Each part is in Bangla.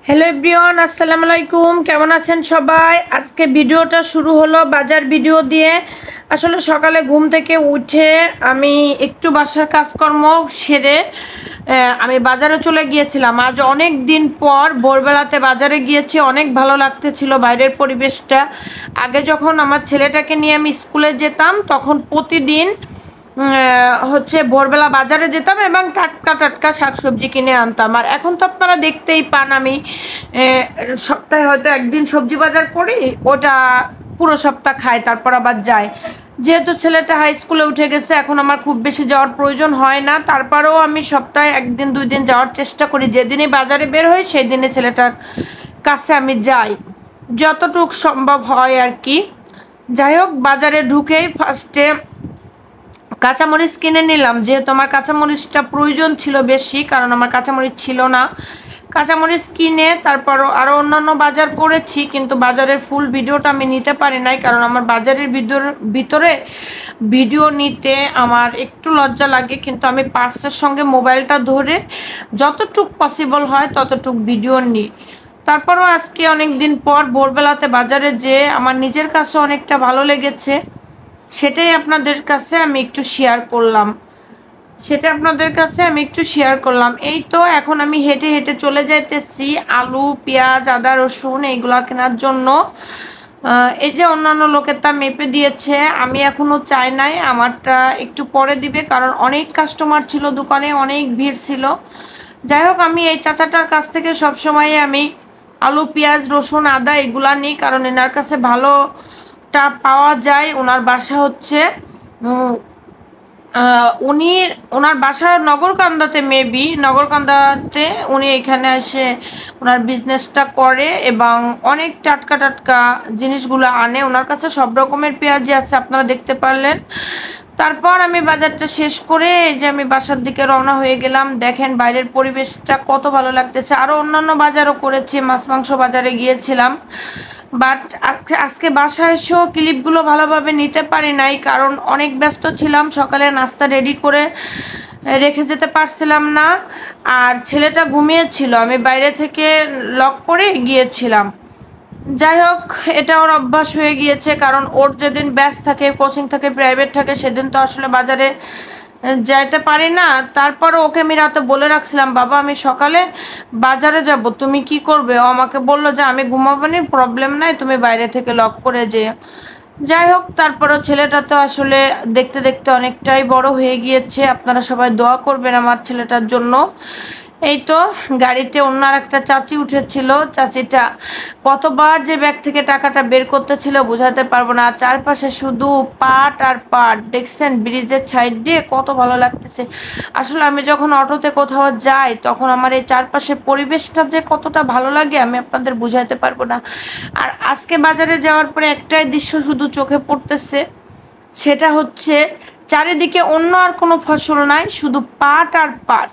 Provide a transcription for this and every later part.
হ্যালো এভরিওয়ান, আসসালামু আলাইকুম। কেমন আছেন সবাই? আজকে ভিডিওটা শুরু হলো বাজার ভিডিও দিয়ে। আসলে সকালে ঘুম থেকে উঠে আমি একটু বাসার কাজকর্ম সেরে আমি বাজারে চলে গিয়েছিলাম। আজ অনেক দিন পর ভোরবেলাতে বাজারে গিয়েছি, অনেক ভালো লাগতেছিল বাইরের পরিবেশটা। আগে যখন আমার ছেলেটাকে নিয়ে আমি স্কুলে যেতাম তখন প্রতিদিন হচ্ছে ভোরবেলা বাজারে যেতাম এবং টাটকা টাটকা শাকসবজি কিনে আনতাম। আর এখন তো আপনারা দেখতেই পান আমি সপ্তাহে হয়তো একদিন সবজি বাজার করি, ওটা পুরো সপ্তাহ খাই, তারপর আবার যাই। যেহেতু ছেলেটা হাই স্কুলে উঠে গেছে, এখন আমার খুব বেশি যাওয়ার প্রয়োজন হয় না। তারপরেও আমি সপ্তাহে একদিন দুই দিন যাওয়ার চেষ্টা করি। যেদিনই বাজারে বের হই সেই দিনে ছেলেটার কাছে আমি যাই, যতটুক সম্ভব হয় আর কি। যাই হোক, বাজারে ঢুকেই ফার্স্টে কাঁচামরিচ কিনে নিলাম, যেহেতু আমার কাঁচামরিচটা প্রয়োজন ছিল বেশি, কারণ আমার কাঁচামরিচ ছিল না। কাঁচামরিচ কিনে তারপর আরও অন্যান্য বাজার করেছি, কিন্তু বাজারের ফুল ভিডিওটা আমি নিতে পারি নাই, কারণ আমার বাজারের ভিতরে ভিডিও নিতে আমার একটু লজ্জা লাগে। কিন্তু আমি পার্সের সঙ্গে মোবাইলটা ধরে যতটুক পসিবল হয় ততটুক ভিডিও নিই। তারপরও আজকে অনেক দিন পর ভোরবেলাতে বাজারে যেয়ে আমার নিজের কাছে অনেকটা ভালো লেগেছে, সেটাই আপনাদের কাছে আমি একটু শেয়ার করলাম। এই তো এখন আমি হেঁটে হেঁটে চলে যাইতেছি আলু, পেঁয়াজ, আদা, রসুন এইগুলা কেনার জন্য। এই যে অন্যান্য লোকের তা মেপে দিয়েছে, আমি এখনো চাই নাই, আমারটা একটু পরে দিবে, কারণ অনেক কাস্টমার ছিল দোকানে, অনেক ভিড় ছিল। যাই হোক, আমি এই চাচাটার কাছ থেকে সবসময় আমি আলু, পেঁয়াজ, রসুন, আদা এগুলা নিই, কারণ এনার কাছে ভালোটা পাওয়া যায়। ওনার বাসা হচ্ছে ওনার বাসা নগরকান্দাতে, মেবি নগরকান্দাতে। উনি এখানে এসে ওনার বিজনেসটা করে এবং অনেক টাটকা টাটকা জিনিসগুলো আনে। ওনার কাছে সব রকমের পেঁয়াজই আছে, আপনারা দেখতে পারলেন। তারপর আমি বাজারটা শেষ করে এই যে আমি বাসার দিকে রওনা হয়ে গেলাম। দেখেন বাইরের পরিবেশটা কত ভালো লাগতেছে। আরও অন্যান্য বাজারও করেছি, মাছ মাংস বাজারে গিয়েছিলাম, বাট আজকে বাসায় এসেও ক্লিপগুলো ভালোভাবে নিতে পারি নাই, কারণ অনেক ব্যস্ত ছিলাম। সকালে নাস্তা রেডি করে রেখে যেতে পারছিলাম না, আর ছেলেটা ঘুমিয়েছিল, আমি বাইরে থেকে লক করে গিয়েছিলাম। যাই হোক, এটা ওর অভ্যাস হয়ে গিয়েছে, কারণ ওর যেদিন ব্যাচ থাকে, কোচিং থাকে, প্রাইভেট থাকে, সেদিন তো আসলে বাজারে যাইতে পারি না। তারপর ওকে আমি রাতে বলে রাখছিলাম, বাবা আমি সকালে বাজারে যাব, তুমি কি করবে? ও আমাকে বললো যে আমি ঘুমাবো নি, প্রবলেম নাই, তুমি বাইরে থেকে লক করে যেও। যাই হোক, তারপরও ছেলেটা তো আসলে দেখতে দেখতে অনেকটাই বড় হয়ে গিয়েছে। আপনারা সবাই দোয়া করবেন আমার ছেলেটার জন্য। এই তো গাড়িতে অন্য একটা চাচি উঠেছিল, চাচিটা কতবার যে ব্যাগ থেকে টাকাটা বের করতেছিল বোঝাতে পারবো না। চারপাশে শুধু পাট আর পাট, দেখছেন ব্রিজের সাইড দিয়ে কত ভালো লাগতেছে। আসলে আমি যখন অটোতে কোথাও যাই তখন আমার এই চারপাশের পরিবেশটা যে কতটা ভালো লাগে আমি আপনাদের বুঝাতে পারবো না। আর আজকে বাজারে যাওয়ার পরে একটাই দৃশ্য শুধু চোখে পড়তেছে, সেটা হচ্ছে চারিদিকে অন্য আর কোনো ফসল নাই, শুধু পাট আর পাট।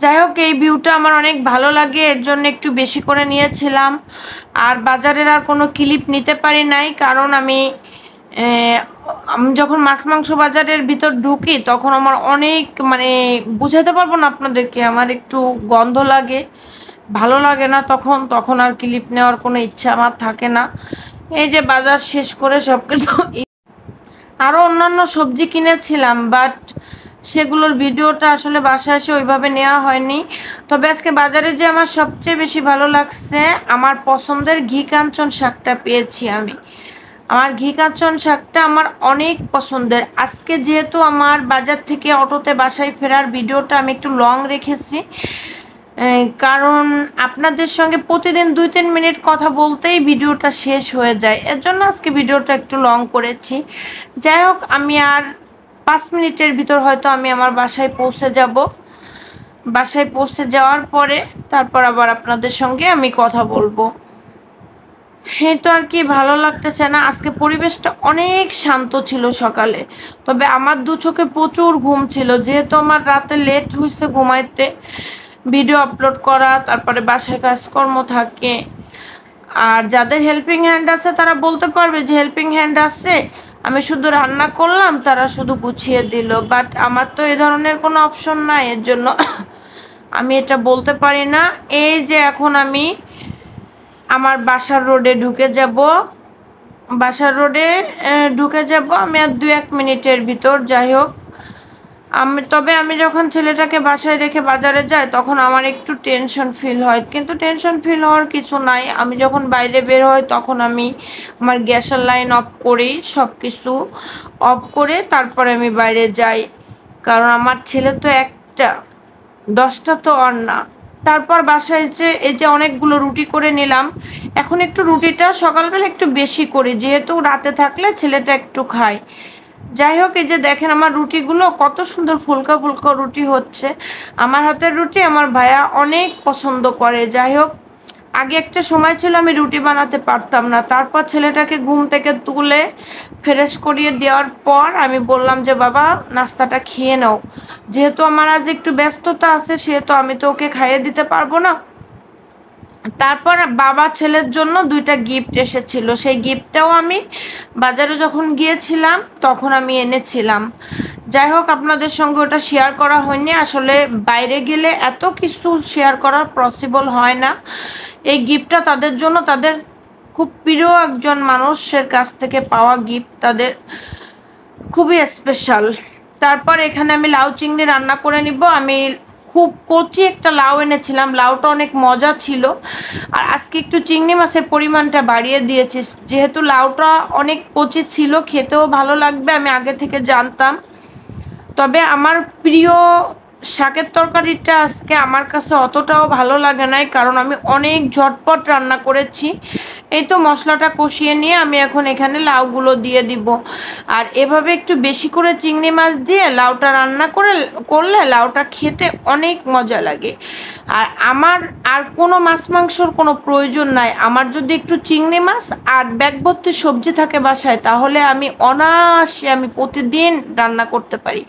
যাই হোক, এই ভিউটা আমার অনেক ভালো লাগে, এর জন্য একটু বেশি করে নিয়েছিলাম। আর বাজারের আর কোনো ক্লিপ নিতে পারি নাই, কারণ আমি যখন মাছ মাংস বাজারের ভিতর ঢুকি তখন আমার অনেক বুঝাতে পারবো না আপনাদেরকে, আমার একটু গন্ধ লাগে, ভালো লাগে না, তখন আর ক্লিপ নেওয়ার কোনো ইচ্ছা আমার থাকে না। এই যে বাজার শেষ করে সব কিছু, আরও অন্যান্য সবজি কিনেছিলাম, বাট সেগুলোর ভিডিওটা আসলে বাসায় এসে ওইভাবে নেওয়া হয়নি। তবে আজকে বাজারে যে আমার সবচেয়ে বেশি ভালো লাগছে, আমার পছন্দের ঘি কাঞ্চন শাকটা পেয়েছি আমি। আমার ঘি কাঞ্চন শাকটা আমার অনেক পছন্দের। আজকে যেহেতু আমার বাজার থেকে অটোতে বাসায় ফেরার ভিডিওটা আমি একটু লং রেখেছি, কারণ আপনাদের সঙ্গে প্রতিদিন 2-3 মিনিট কথা বলতেই ভিডিওটা শেষ হয়ে যায়, এর জন্য আজকে ভিডিওটা একটু লং করেছি। যাই হোক, আমি আর 5 মিনিটের ভিতর হয়তো আমি আমার বাসায় পৌঁছে যাব। বাসায় পৌঁছে যাওয়ার পরে তারপর আবার আপনাদের সঙ্গে আমি কথা বলবো। এই তো আর কি, ভালো লাগতেছে না। আজকে পরিবেশটা অনেক শান্ত ছিল সকালে, তবে আমার দু চোখে প্রচুর ঘুম ছিল, যেহেতু আমার রাতে লেট হয়েছে ঘুমাইতে, ভিডিও আপলোড করা, তারপরে বাসায় কাজকর্ম থাকে। আর যাদের হেল্পিং হ্যান্ড আছে তারা বলতে পারবে যে হেল্পিং হ্যান্ড আছে, আমি শুধু রান্না করলাম, তারা শুধু গুছিয়ে দিল। বাট আমার তো এ ধরনের কোনো অপশন নাই, এর জন্য আমি এটা বলতে পারি না। এই যে এখন আমি আমার বাসার রোডে ঢুকে যাব, বাসার রোডে ঢুকে যাব আমি আর 2-1 মিনিটের ভিতর। যাই হোক, আমি যখন ছেলেটাকে বাসায় রেখে বাজারে যাই তখন আমার একটু টেনশন ফিল হয়, কিন্তু টেনশন ফিল হওয়ার কিছু নাই। আমি যখন বাইরে বের হই তখন আমি আমার গ্যাসের লাইন অফ করি, সব কিছু অফ করে তারপরে আমি বাইরে যাই, কারণ আমার ছেলে তো একটা, 10টা তো আর না। তারপর বাসায় যে এই যে অনেকগুলো রুটি করে নিলাম, এখন একটু রুটিটা সকালবেলা একটু বেশি করি, যেহেতু রাতে থাকলে ছেলেটা একটু খায়। যাই হোক, এই যে দেখেন আমার রুটিগুলো কত সুন্দর ফুলকা ফুলকা রুটি হচ্ছে। আমার হাতের রুটি আমার ভাইয়া অনেক পছন্দ করে। যাই হোক, আগে একটা সময় ছিল আমি রুটি বানাতে পারতাম না, তারপর ছেলেটাকে ঘুম থেকে তুলে ফ্রেশ করিয়ে দেওয়ার পর আমি বললাম যে বাবা নাস্তাটা খেয়ে নাও, যেহেতু আমার আজ একটু ব্যস্ততা আছে সেহেতু আমি তো ওকে খাইয়ে দিতে পারবো না। তারপর বাবা ছেলের জন্য 2টা গিফট এসেছিল, সেই গিফটটাও আমি বাজারে যখন গিয়েছিলাম তখন আমি এনেছিলাম। যাই হোক, আপনাদের সঙ্গে ওটা শেয়ার করা হয়নি, আসলে বাইরে গেলে এত কিছু শেয়ার করা পসিবল হয় না। এই গিফটটা তাদের জন্য, তাদের খুব প্রিয় একজন মানুষের কাছ থেকে পাওয়া গিফট, তাদের খুবই স্পেশাল। তারপর এখানে আমি লাউ চিংড়ি রান্না করে নিব। আমি খুব কচি একটা লাউ এনেছিলাম, লাউটা অনেক মজা ছিল। আর আজকে একটু চিংড়ি মাছের পরিমাণটা বাড়িয়ে দিয়েছি, যেহেতু লাউটা অনেক কচি ছিল, খেতেও ভালো লাগবে আমি আগে থেকে জানতাম। তবে আমার প্রিয় শাকের তরকারিটা আজকে আমার কাছে অতটাও ভালো লাগে নাই, কারণ আমি অনেক ঝটপট রান্না করেছি। এই তো মশলাটা কষিয়ে নিয়ে আমি এখন এখানে লাউগুলো দিয়ে দিব। আর এভাবে একটু বেশি করে চিংড়ি মাছ দিয়ে লাউটা রান্না করলে লাউটা খেতে অনেক মজা লাগে। আর আমার আর কোনো মাছ মাংসর কোনো প্রয়োজন নাই, আমার যদি একটু চিংড়ি মাছ আর ব্যাগ ভর্তি সবজি থাকে বাসায় তাহলে আমি অনায়াসে আমি প্রতিদিন রান্না করতে পারি,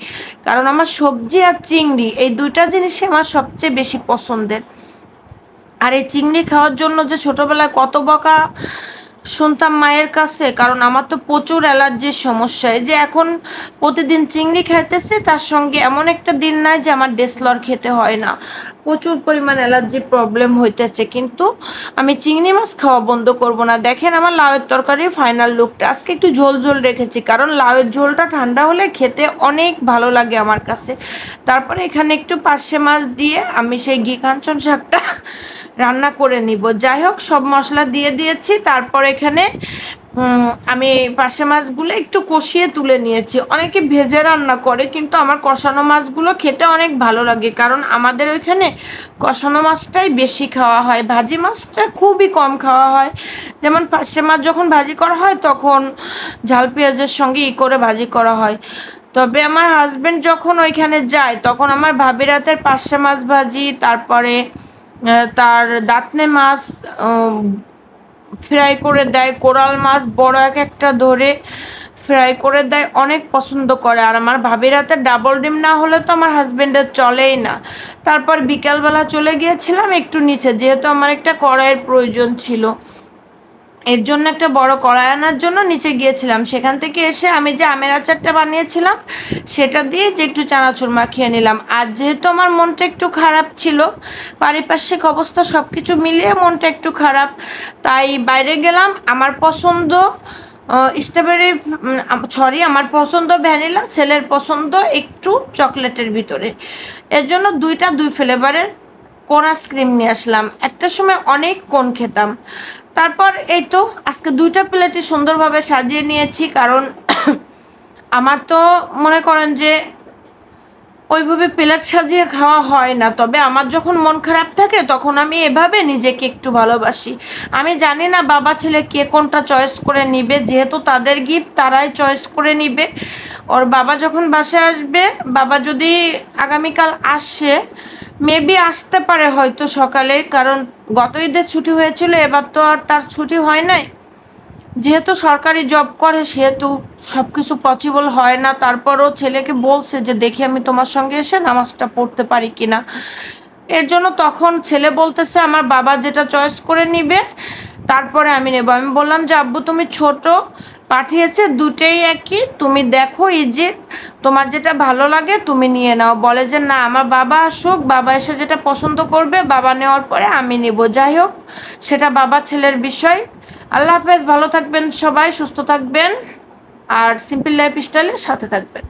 কারণ আমার সবজি আর চিংড়ি এই 2টা জিনিসই আমার সবচেয়ে বেশি পছন্দের। আর এই চিংড়ি খাওয়ার জন্য যে ছোটোবেলায় কত বকা শুনতাম মায়ের কাছে, কারণ আমার তো প্রচুর অ্যালার্জির সমস্যা। এই যে এখন প্রতিদিন চিংড়ি খাইতেছি, তার সঙ্গে এমন একটা দিন নাই যে আমার ডেসলর খেতে হয় না, প্রচুর পরিমাণ অ্যালার্জির প্রবলেম হইতেছে, কিন্তু আমি চিংড়ি মাছ খাওয়া বন্ধ করব না। দেখেন আমার লাউয়ের তরকারির ফাইনাল লুকটা, আজকে একটু ঝোল ঝোল রেখেছি কারণ লাউয়ের ঝোলটা ঠান্ডা হলে খেতে অনেক ভালো লাগে আমার কাছে। তারপরে এখানে একটু পার্শে মাছ দিয়ে আমি সেই ঘি কাঞ্চন শাকটা রান্না করে নিব। যাই হোক, সব মশলা দিয়ে দিয়েছি। তারপর এখানে আমি পার্শে মাছগুলো একটু কষিয়ে তুলে নিয়েছি। অনেকে ভেজে রান্না করে, কিন্তু আমার কষানো মাছগুলো খেতে অনেক ভালো লাগে, কারণ আমাদের ওইখানে কষানো মাছটাই বেশি খাওয়া হয়, ভাজি মাছটা খুবই কম খাওয়া হয়। যেমন পার্শে মাছ যখন ভাজি করা হয় তখন ঝাল পেঁয়াজের সঙ্গে করে ভাজি করা হয়। তবে আমার হাজবেন্ড যখন ওইখানে যায় তখন আমার ভাবির হাতের পার্শে মাছ ভাজি, তারপরে তার দাঁতনে মাছ ফ্রাই করে দেয়, কোরাল মাছ বড় একটা ধরে ফ্রাই করে দেয়, অনেক পছন্দ করে। আর আমার ভাবির হাতে ডাবল ডিম না হলে তো আমার হাজবেন্ডের চলেই না। তারপর বিকালবেলা চলে গিয়েছিলাম একটু নিচে, যেহেতু আমার একটা কড়াইয়ের প্রয়োজন ছিল, এর জন্য একটা বড় কড়াই আনার জন্য নিচে গিয়েছিলাম। সেখান থেকে এসে আমি যে আমের আচারটা বানিয়েছিলাম সেটা দিয়ে যে একটু চানাচুর মাখিয়ে নিলাম। আর যেহেতু আমার মনটা একটু খারাপ ছিল, পারিপার্শ্বিক অবস্থা সব কিছু মিলিয়ে মনটা একটু খারাপ, তাই বাইরে গেলাম। আমার পছন্দ স্ট্রবেরি, আমার পছন্দ ভ্যানিলা, ছেলের পছন্দ একটু চকলেটের ভিতরে, এর জন্য 2 ফ্লেভারের কোন আইসক্রিম নিয়ে আসলাম। একটা সময় অনেক কোন খেতাম। তারপর এই তো আজকে 2টা প্লেটে সুন্দরভাবে সাজিয়ে নিয়েছি, কারণ আমার তো মনে করেন যে ওইভাবে প্লেট সাজিয়ে খাওয়া হয় না। তবে আমার যখন মন খারাপ থাকে তখন আমি এভাবে নিজেকে একটু ভালোবাসি। আমি জানি না বাবা ছেলে কে কোনটা চয়েস করে নিবে, যেহেতু তাদের গিফট তারাই চয়েস করে নিবে। ওর বাবা যখন বাসায় আসবে, বাবা যদি আগামীকাল আসে, মেবি আসতে পারে হয়তো সকালে, কারণ গত ঈদের ছুটি হয়েছিল, এবার তো আর তার ছুটি হয় নাই। যেহেতু সরকারি জব করে সেহেতু সব কিছু পসিবল হয় না। তারপরও ছেলেকে বলছে যে দেখি আমি তোমার সঙ্গে এসে নামাজটা পড়তে পারি কিনা, এর জন্য তখন ছেলে বলতেছে আমার বাবা যেটা চয়েস করে নিবে তারপরে আমি নেব। আমি বললাম যে আব্বু তুমি ছোট পাঠিয়েছে, দুটেই একই, তুমি দেখো যে তোমার যেটা ভালো লাগে তুমি নিয়ে নাও। বলে যে না, আমার বাবা আসুক, বাবা এসে যেটা পছন্দ করবে, বাবা নেওয়ার পরে আমি নেব। যাই হোক, সেটা বাবা ছেলের বিষয়। আল্লাহ হাফেজ, ভালো থাকবেন সবাই, সুস্থ থাকবেন, আর সিম্পল লাইফ স্টাইলের সাথে থাকবেন।